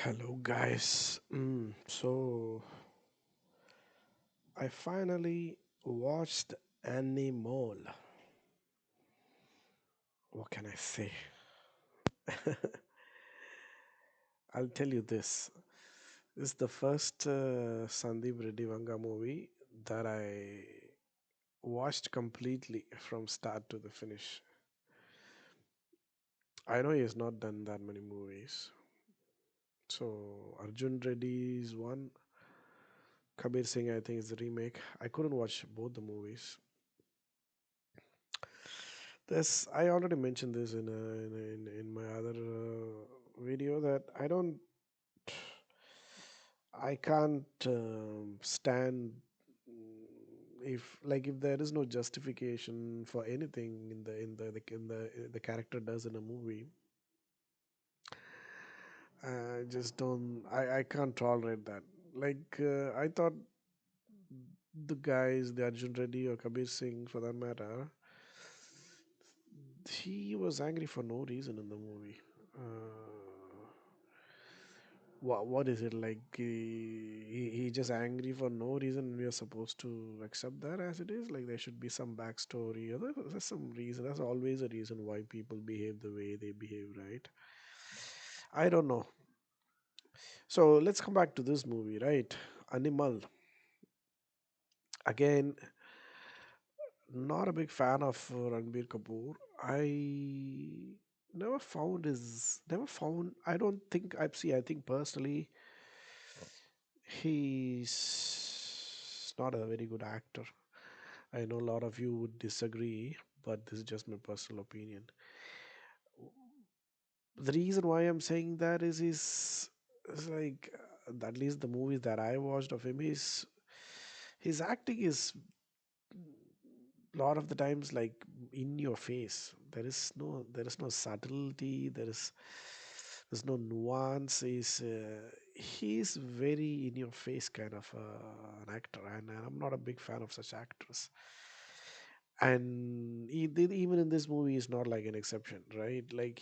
Hello, guys. I finally watched Animal. What can I say? I'll tell you this. This is the first Sandeep Reddy Vanga movie that I watched completely from start to the finish. I know he has not done that many movies. So Arjun Reddy is one. Kabir Singh, I think, is the remake. I couldn't watch both the movies. This I already mentioned this in my other video that I can't stand if there is no justification for anything in the character does in a movie. I just don't. I can't tolerate that. I thought the guys, the Arjun Reddy or Kabir Singh, for that matter, he was angry for no reason in the movie. What is it like? He just angry for no reason. We are supposed to accept that as it is. Like there should be some backstory. Or there's some reason. There's always a reason why people behave the way they behave, right? I don't know. So let's come back to this movie, right? Animal. Again, not a big fan of Ranbir Kapoor. I never found. I don't think I see. I think personally, he's not a very good actor. I know a lot of you would disagree, but this is just my personal opinion. The reason why I'm saying that is at least the movies that I watched of him, his acting is a lot of the times like in your face. There is no subtlety. There's no nuance. He's very in your face kind of an actor, and I'm not a big fan of such actors. And even in this movie is not like an exception, right? Like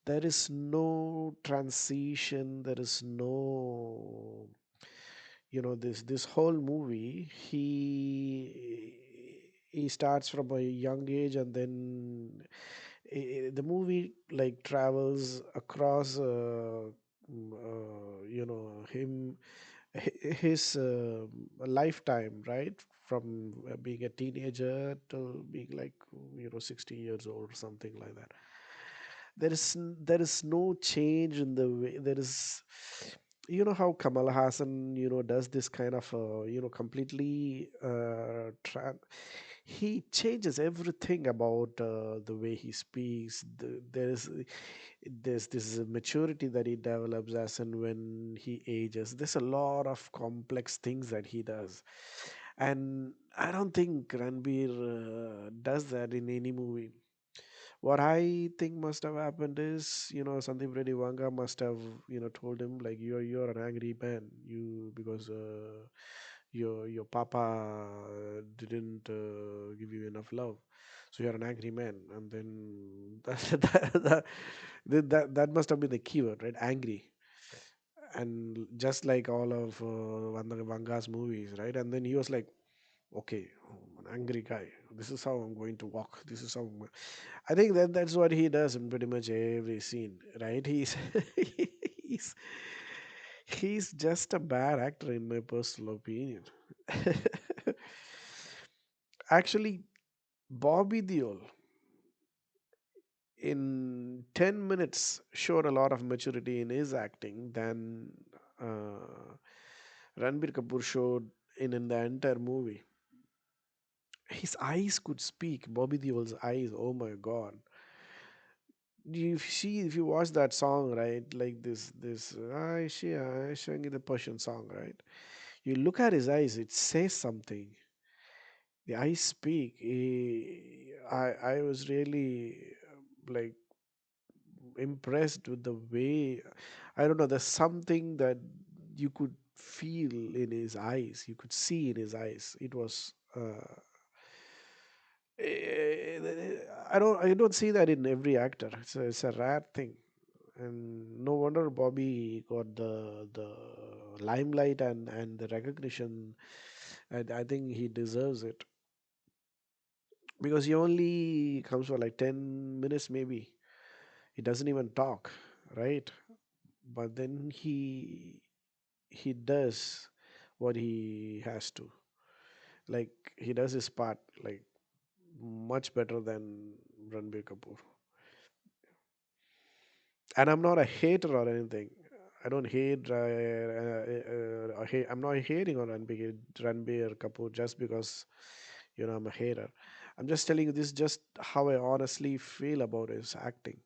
there is no transition, there is no, this whole movie, he starts from a young age, and then the movie like travels across him, his lifetime, right? From being a teenager to being like 60 years old or something like that. There is no change in the way. There is, how Kamal Hassan does this kind of completely he changes everything about the way he speaks. There's this maturity that he develops as and when he ages. There's a lot of complex things that he does, and I don't think Ranbir does that in any movie. What I think must have happened is, Sandeep Reddy Vanga must have, told him like you're an angry man, because your papa didn't give you enough love, so you're an angry man, and then that must have been the keyword, right? Angry, and just like all of Vanga's movies, right? And then he was like, okay, I'm an angry guy. This is how I'm going to walk. This is how I think that's what he does in pretty much every scene, right? He's he's just a bad actor in my personal opinion. Actually, Bobby Deol in 10 minutes showed a lot of maturity in his acting than uh, Ranbir Kapoor showed in the entire movie. His eyes could speak. Bobby Deol's eyes, oh my god. You see, if you watch that song, right, like this I showing you the Persian song, right? You look at his eyes, it says something. The eyes speak. I was really like impressed with the way, I don't know, there's something that you could feel in his eyes, you could see in his eyes. It was I don't see that in every actor. It's a rare thing. and no wonder Bobby got the limelight and the recognition. And I think he deserves it because he only comes for like 10 minutes, maybe. He doesn't even talk, right? But then he does what he has to. Like he does his part, like much better than Ranbir Kapoor. And I'm not a hater or anything. I don't hate. I'm not hating on Ranbir Kapoor just because I'm a hater. I'm just telling you this is just how I honestly feel about his acting.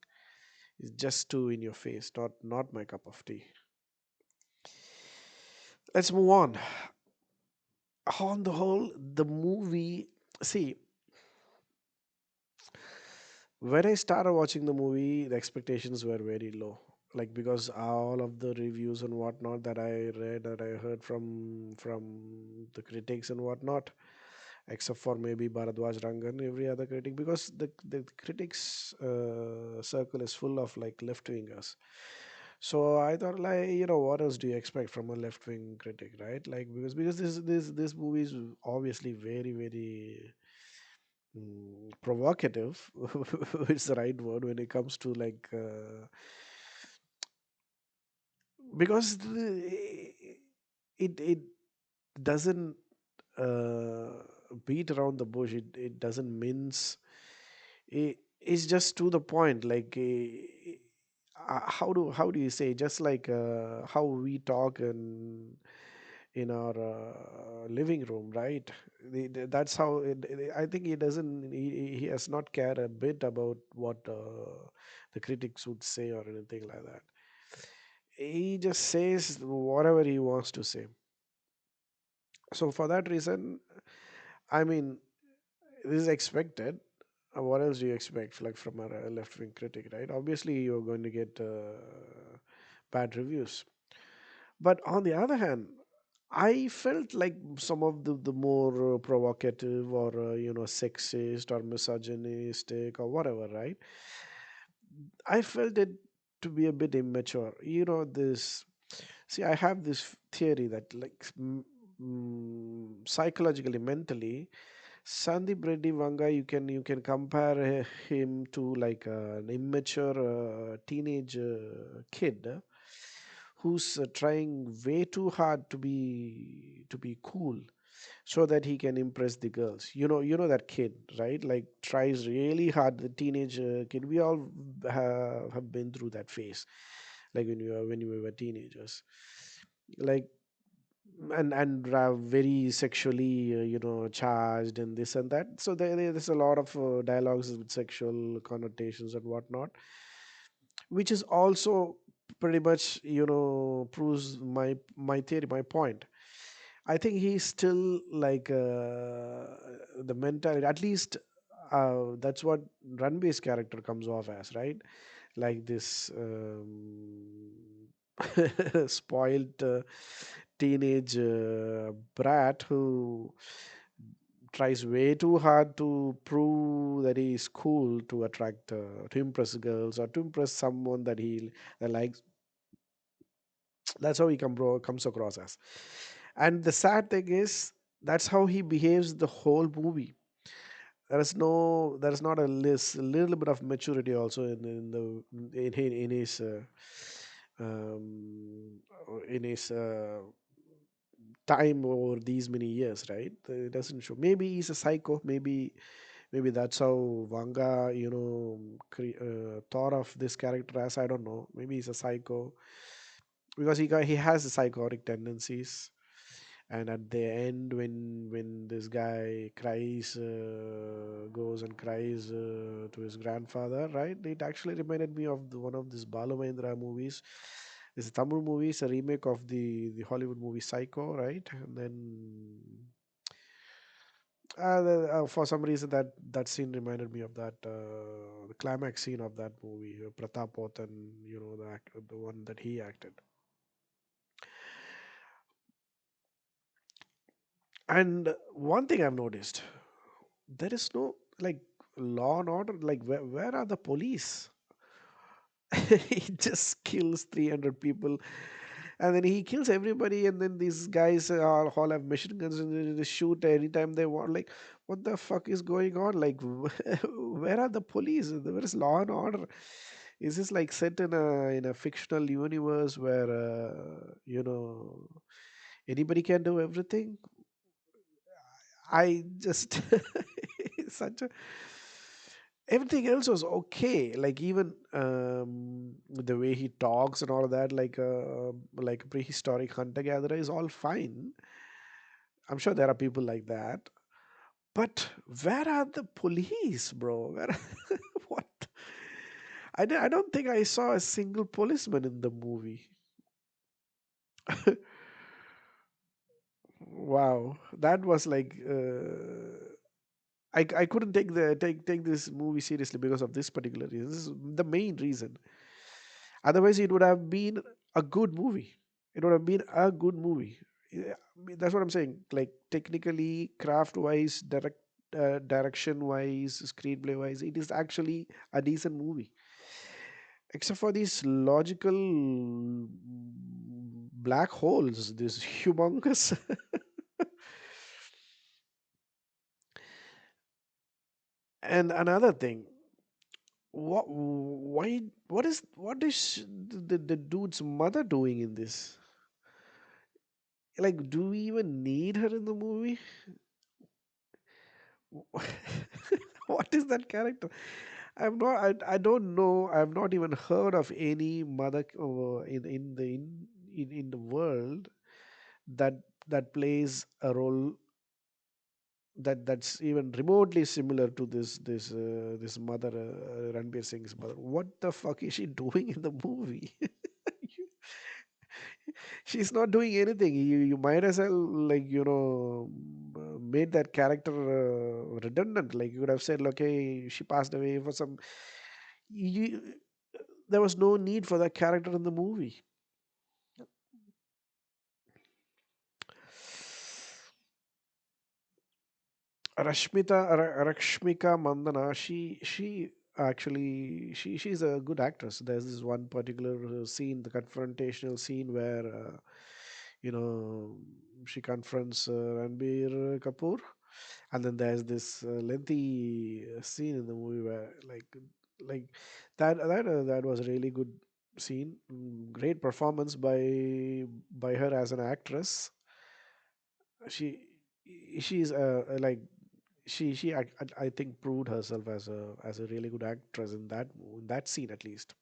It's just too in your face, not my cup of tea. Let's move on. On the whole, the movie. See, when I started watching the movie, the expectations were very low. Like because all of the reviews and whatnot that I read, that I heard from the critics and whatnot, except for maybe Bharadwaj Rangan, every other critic, because the critics circle is full of like left wingers. So I thought, like, what else do you expect from a left wing critic, right? Like because this movie is obviously very very provocative. It's the right word when it comes to like because it doesn't uh, beat around the bush. It doesn't mince. It's just to the point. Like how do you say? Just like how we talk in our living room, right? That's how I think he doesn't. He has not cared a bit about what the critics would say or anything like that. He just says whatever he wants to say. So for that reason, I mean, this is expected. What else do you expect, like from a left-wing critic, right? Obviously, you're going to get bad reviews. But on the other hand, I felt like some of the more provocative or sexist or misogynistic or whatever, right? I felt it to be a bit immature. This. See, I have this theory that, like, psychologically, mentally, Sandeep Reddy Vanga, you can compare him to like an immature teenage kid who's trying way too hard to be cool so that he can impress the girls. You know that kid, right? Like tries really hard. The teenage kid. We all have been through that phase, like when we were teenagers, like and very sexually charged and this and that. So there's a lot of dialogues with sexual connotations and whatnot, which is also pretty much proves my theory, my point. I think he's still like the mentality, at least that's what Ranbir's character comes off as, right? Like this spoiled teenage brat who tries way too hard to prove that he is cool to attract to impress girls or to impress someone that likes. That's how he comes across as. And the sad thing is that's how he behaves the whole movie. There is not a little bit of maturity also um, in his time over these many years, right? It doesn't show. Maybe he's a psycho. Maybe that's how Vanga, thought of this character as. I don't know. Maybe he's a psycho because he has psychotic tendencies. And at the end, when this guy cries, goes and cries to his grandfather, right? It actually reminded me of one of these Balu Mahendra movies. It's a Tamil movie. It's a remake of the Hollywood movie Psycho, right? And then for some reason that scene reminded me of that the climax scene of that movie, Pratap Potan, the one that he acted. And one thing I've noticed, there is no like law and order. Like where are the police? He just kills 300 people, and then he kills everybody, and then these guys all have machine guns and they shoot anytime they want. Like, what the fuck is going on? Like, where are the police? Where is law and order? Is this like set in a fictional universe where anybody can do everything? I just such a everything else was okay. Like even the way he talks and all of that, like a prehistoric hunter gatherer, is all fine. I'm sure there are people like that, but where are the police, bro? Where what? I don't think I saw a single policeman in the movie. Wow, that was like I couldn't take this movie seriously because of this particular reason. This is the main reason. Otherwise, it would have been a good movie. It would have been a good movie. Yeah, I mean, that's what I'm saying. Like technically, craft wise, direction wise, screenplay wise, it is actually a decent movie. Except for these logical black holes, this humongous. And another thing, what is the dude's mother doing in this? Like, do we even need her in the movie? What is that character? I don't know. I've not even heard of any mother in the world that that plays a role that's even remotely similar to this mother, Ranbir Singh's mother. What the fuck is she doing in the movie? She's not doing anything. You might as well, made that character redundant. Like you could have said, okay, she passed away for some. You, there was no need for that character in the movie. Rakshmika Mandana, she's a good actress. There's this one particular scene, the confrontational scene where you know she confronts Ranbir Kapoor, and then there's this lengthy scene in the movie where like that was a really good scene. Great performance by her as an actress. She she's like I think proved herself as a really good actress in that scene at least.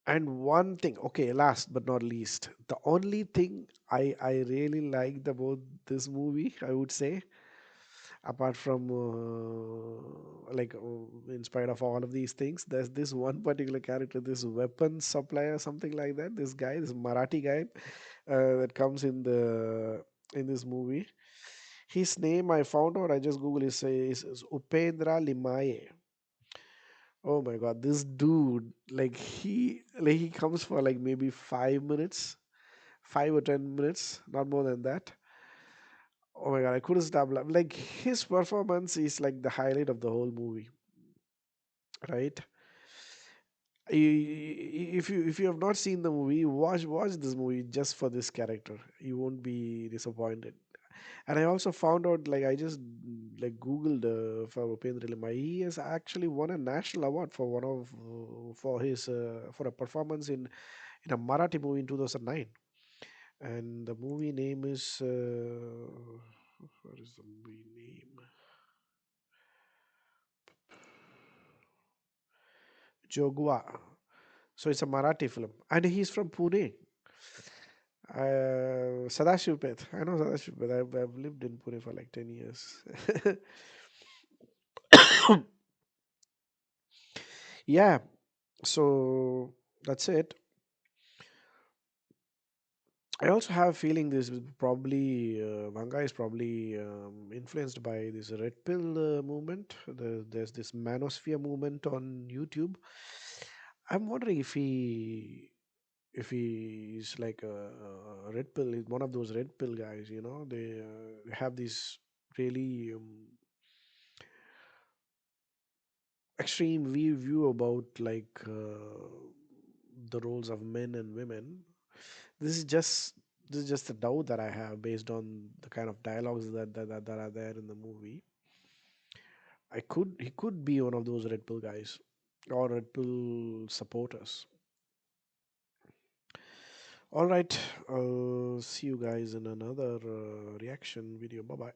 And one thing, okay, last but not least, the only thing I really liked about this movie, I would say, apart from in spite of all of these things, there's this one particular character, this weapon supplier, something like that. This guy, this Marathi guy, that comes in this movie. His name I found out. I just Google. Is Upendra Limaye. Oh my god, this dude, like he comes for like maybe 5 minutes, 5 or 10 minutes, not more than that. Oh my god, I couldn't stop laughing. Like his performance is like the highlight of the whole movie, right? If you have not seen the movie, watch this movie just for this character. You won't be disappointed. And I also found out, like I just like Googled for Upendra Limai. He has actually won a national award for one of for his for a performance in a Marathi movie in 2009. And the movie name is what is the movie name? Jogwa. So it's a Marathi film, and he's from Pune. Sadashivpet. I know Sadashivpet. I've lived in Pune for like 10 years. Yeah. So that's it. I also have a feeling this is probably manga is probably influenced by this red pill movement. There's this manosphere movement on YouTube. I'm wondering if he is like a red pill, is one of those red pill guys. They have these really extreme view about like the roles of men and women. This is just this is just a doubt that I have based on the kind of dialogues that are there in the movie. He could be one of those Red Bull guys or Red Bull supporters. All right, I'll see you guys in another reaction video. Bye bye.